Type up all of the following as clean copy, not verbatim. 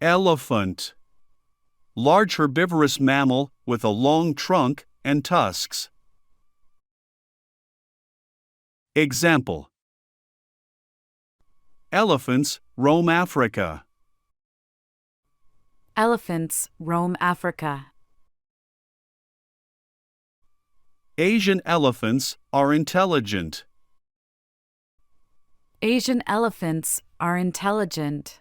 Elephant. Large herbivorous mammal with a long trunk and tusks. Example: Elephants roam Africa. Elephants roam Africa. Asian elephants are intelligent. Asian elephants are intelligent.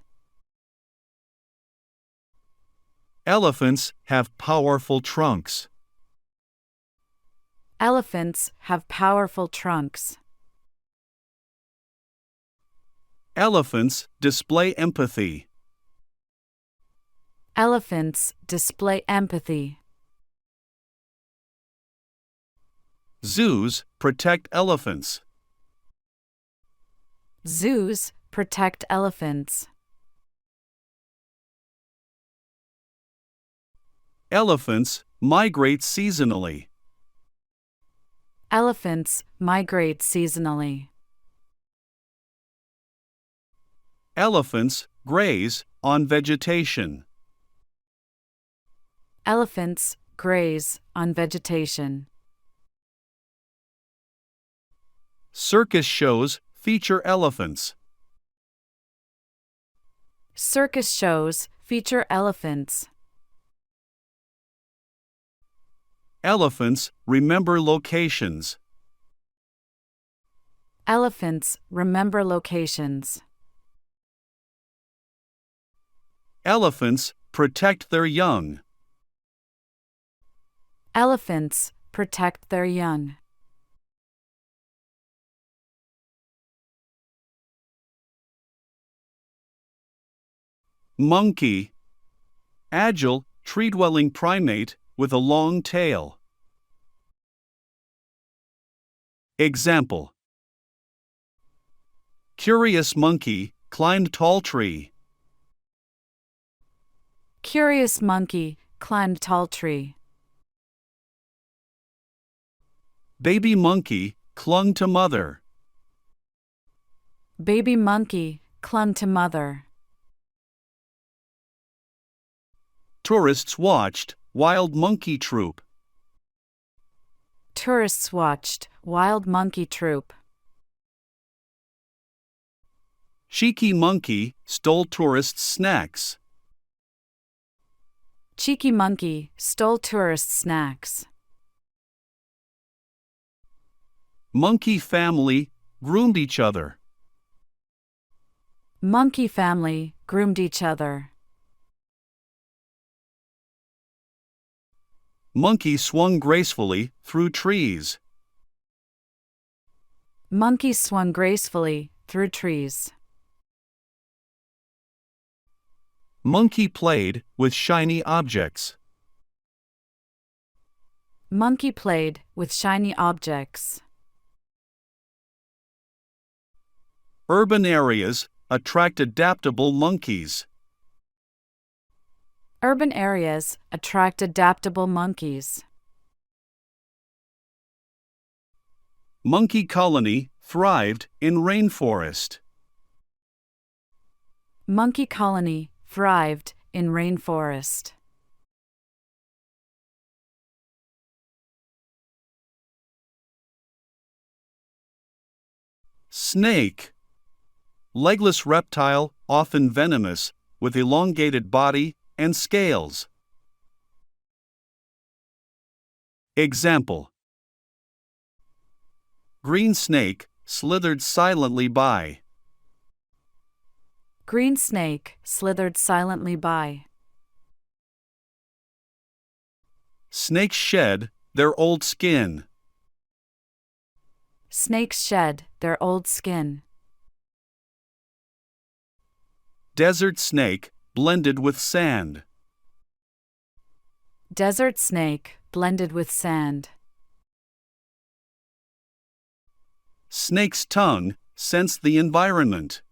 Elephants have powerful trunks. Elephants have powerful trunks. Elephants display empathy. Elephants display empathy. Zoos protect elephants. Zoos protect elephants. Elephants migrate seasonally. Elephants migrate seasonally. Elephants graze on vegetation. Elephants graze on vegetation. Circus shows feature elephants. Circus shows feature elephants. Elephants remember locations. Elephants remember locations. Elephants protect their young. Elephants protect their young. Monkey. Agile, tree-dwelling primate with a long tail. Example: Curious monkey climbed tall tree. Curious monkey climbed tall tree. Baby monkey clung to mother. Baby monkey clung to mother. Tourists watched wild monkey troop. Tourists watched wild monkey troop. Cheeky monkey stole tourists' snacks. Cheeky monkey stole tourists' snacks. Monkey family groomed each other. Monkey family groomed each other. Monkey swung gracefully through trees. Monkey swung gracefully through trees. Monkey played with shiny objects. Monkey played with shiny objects. Urban areas attract adaptable monkeys. Urban areas attract adaptable monkeys. Monkey colony thrived in rainforest. Monkey colony thrived in rainforest. Snake. Legless reptile, often venomous, with elongated body and scales. Example: Green snake slithered silently by. Green snake slithered silently by. Snakes shed their old skin. Snakes shed their old skin. Desert snake blended with sand. Desert snake blended with sand. Snake's tongue sensed the environment.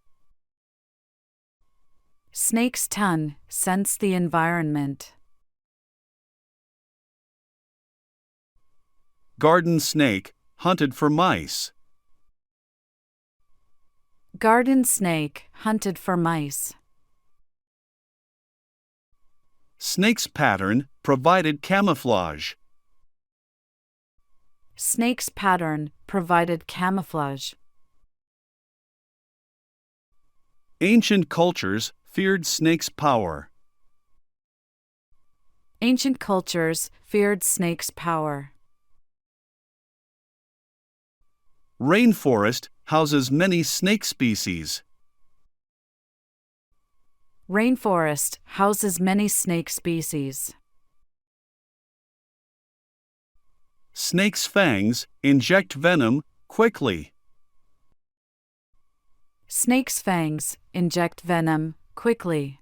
Snake's tongue sensed the environment. Garden snake hunted for mice. Garden snake hunted for mice. Snake's pattern provided camouflage. Snake's pattern provided camouflage. Ancient cultures feared snake's power. Ancient cultures feared snake's power. Rainforest houses many snake species. Rainforest houses many snake species. Snake's fangs inject venom quickly. Snake's fangs inject venom quickly.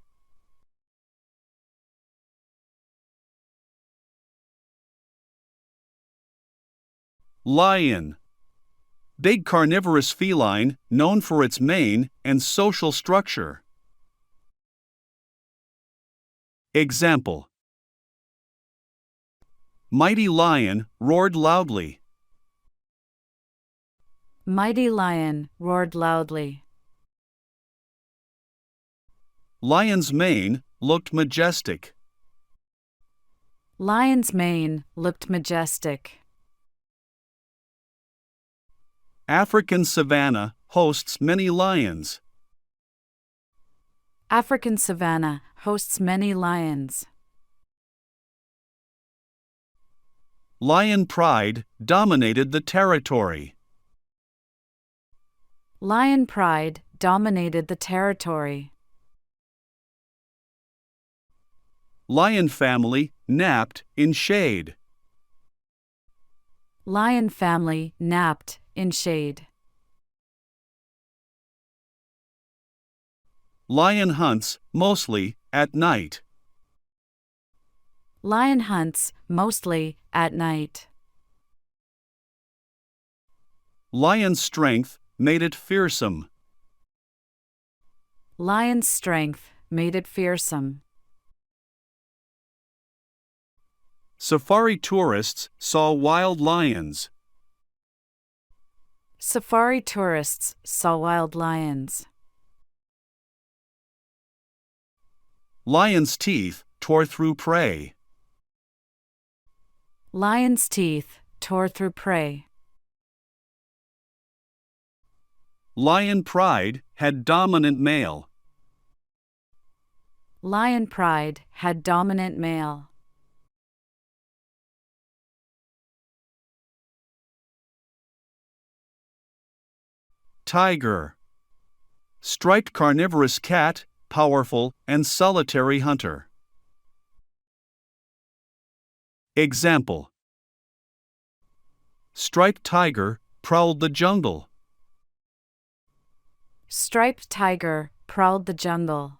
Lion. Big carnivorous feline known for its mane and social structure. Example: Mighty lion roared loudly. Mighty lion roared loudly. Lion's mane looked majestic. Lion's mane looked majestic. African savanna hosts many lions. African savanna hosts many lions. Lion pride dominated the territory. Lion pride dominated the territory. Lion family napped in shade. Lion family napped in shade. Lion hunts mostly at night. Lion hunts mostly at night. Lion's strength made it fearsome. Lion's strength made it fearsome. Safari tourists saw wild lions. Safari tourists saw wild lions. Lion's teeth tore through prey. Lion's teeth tore through prey. Lion pride had dominant male. Lion pride had dominant male. Tiger. Striped carnivorous cat, powerful and solitary hunter. Example: Striped tiger prowled the jungle. Striped tiger prowled the jungle.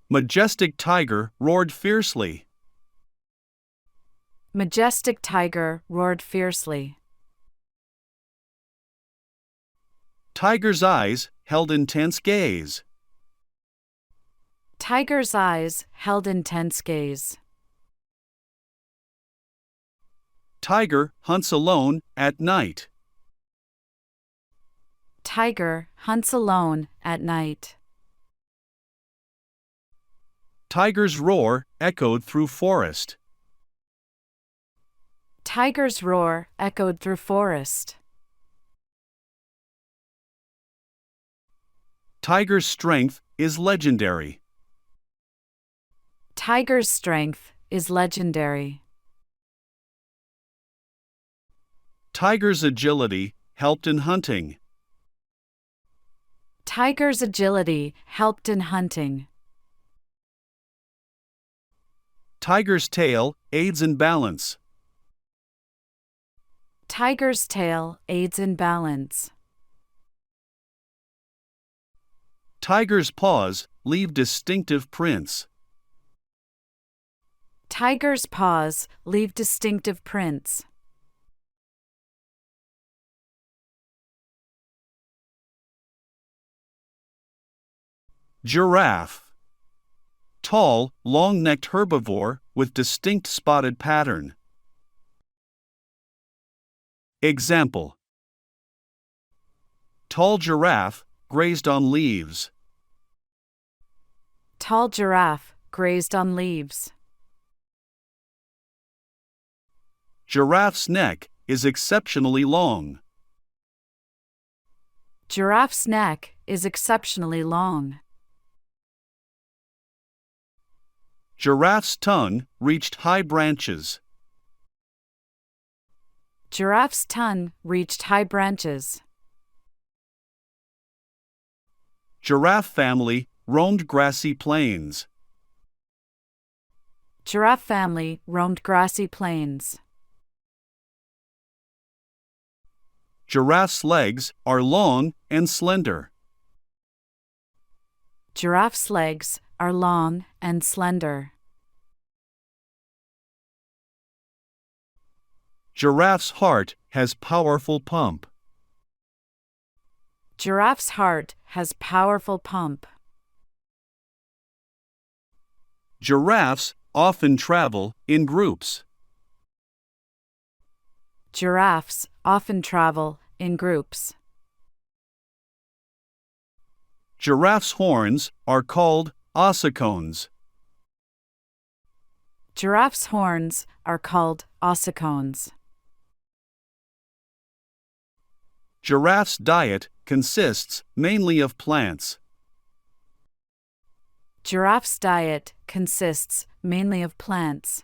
Majestic tiger roared fiercely. Majestic tiger roared fiercely. Tiger's eyes held intense gaze. Tiger's eyes held intense gaze. Tiger hunts alone at night. Tiger hunts alone at night. Tiger's roar echoed through forest. Tiger's roar echoed through forest. Tiger's strength is legendary. Tiger's strength is legendary. Tiger's agility helped in hunting. Tiger's agility helped in hunting. Tiger's tail aids in balance. Tiger's tail aids in balance. Tiger's paws leave distinctive prints. Tiger's paws leave distinctive prints. Giraffe. Tall, long-necked herbivore with distinct spotted pattern. Example: Tall giraffe grazed on leaves. Tall giraffe grazed on leaves. Giraffe's neck is exceptionally long. Giraffe's neck is exceptionally long. Giraffe's tongue reached high branches. Giraffe's tongue reached high branches. Giraffe family roamed grassy plains. Giraffe family roamed grassy plains. Giraffe's legs are long and slender. Giraffe's legs are long and slender. Giraffe's heart has powerful pump. Giraffe's heart has powerful pump. Giraffes often travel in groups. Giraffes often travel in groups. Giraffe's horns are called ossicones. Giraffe's horns are called ossicones. Giraffe's diet consists mainly of plants. Giraffe's diet consists mainly of plants.